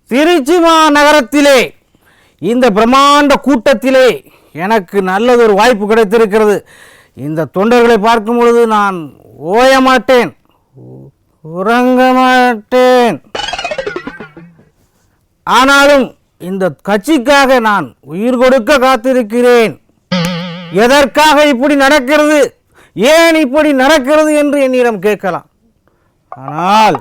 திருச்சி மாநகரத்திலே இந்த பிரம்மாண்ட கூட்டத்திலே எனக்கு நல்லதொரு வாய்ப்பு கிடைத்திருக்கிறது. இந்த தொண்டர்களை பார்க்கும் பொழுது நான் ஓய மாட்டேன், உறங்க மாட்டேன். ஆனாலும் இந்த கட்சிக்காக நான் உயிர் கொடுக்க காத்திருக்கிறேன். எதற்காக இப்படி நடக்கிறது, ஏன் இப்படி நடக்கிறது என்று என்னிடம் கேட்கலாம். ஆனால்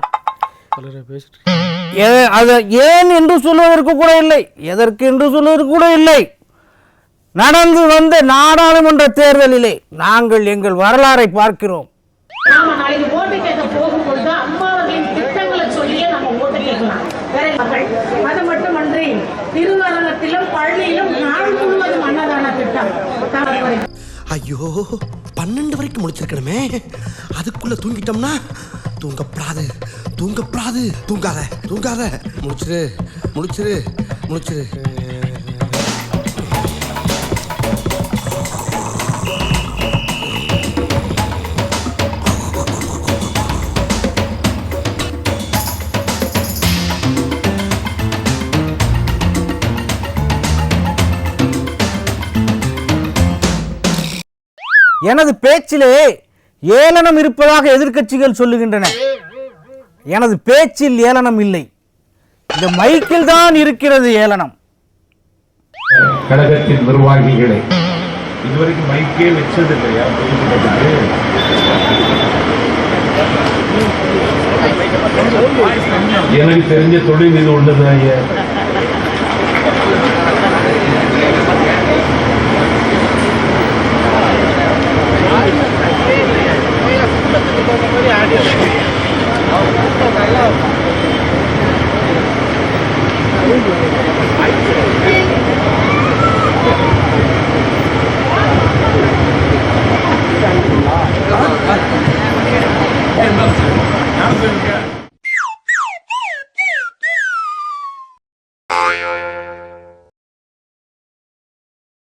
அதை ஏன் என்று சொல்வதற்கு கூட இல்லை, எதற்கு என்று சொல்வதற்கு கூட இல்லை. நடந்து வந்த நாடாளுமன்ற தேர்தலிலே நாங்கள் எங்கள் வரலாறை பார்க்கிறோம். அது மட்டுமன்றி திருவரங்கத்திலும் பள்ளியிலும் நாடு முழுவதும் அன்னதான திட்டம். ஐயோ 12 வரைக்கும் முடிச்சிருக்கணுமே, அதுக்குள்ள தூங்கிட்டோம்னா தூங்கப்படாது தூங்கப்படாது. தூங்காத தூங்காத, முடிச்சிரு முடிச்சிரு முடிச்சிரு. எனது பேச்சிலே ஏளனம் இருப்பதாக எதிர்க்கட்சிகள் சொல்லுகின்றன. எனது பேச்சில் ஏளனம் இல்லை, இந்த மைக்கில் தான் இருக்கிறது ஏளனம். கழகத்தின் நிர்வாகிகளை இதுவரைக்கும் மைக்கே வச்சது இல்லையா? எனக்கு தெரிஞ்ச தொழில் இது உள்ளது.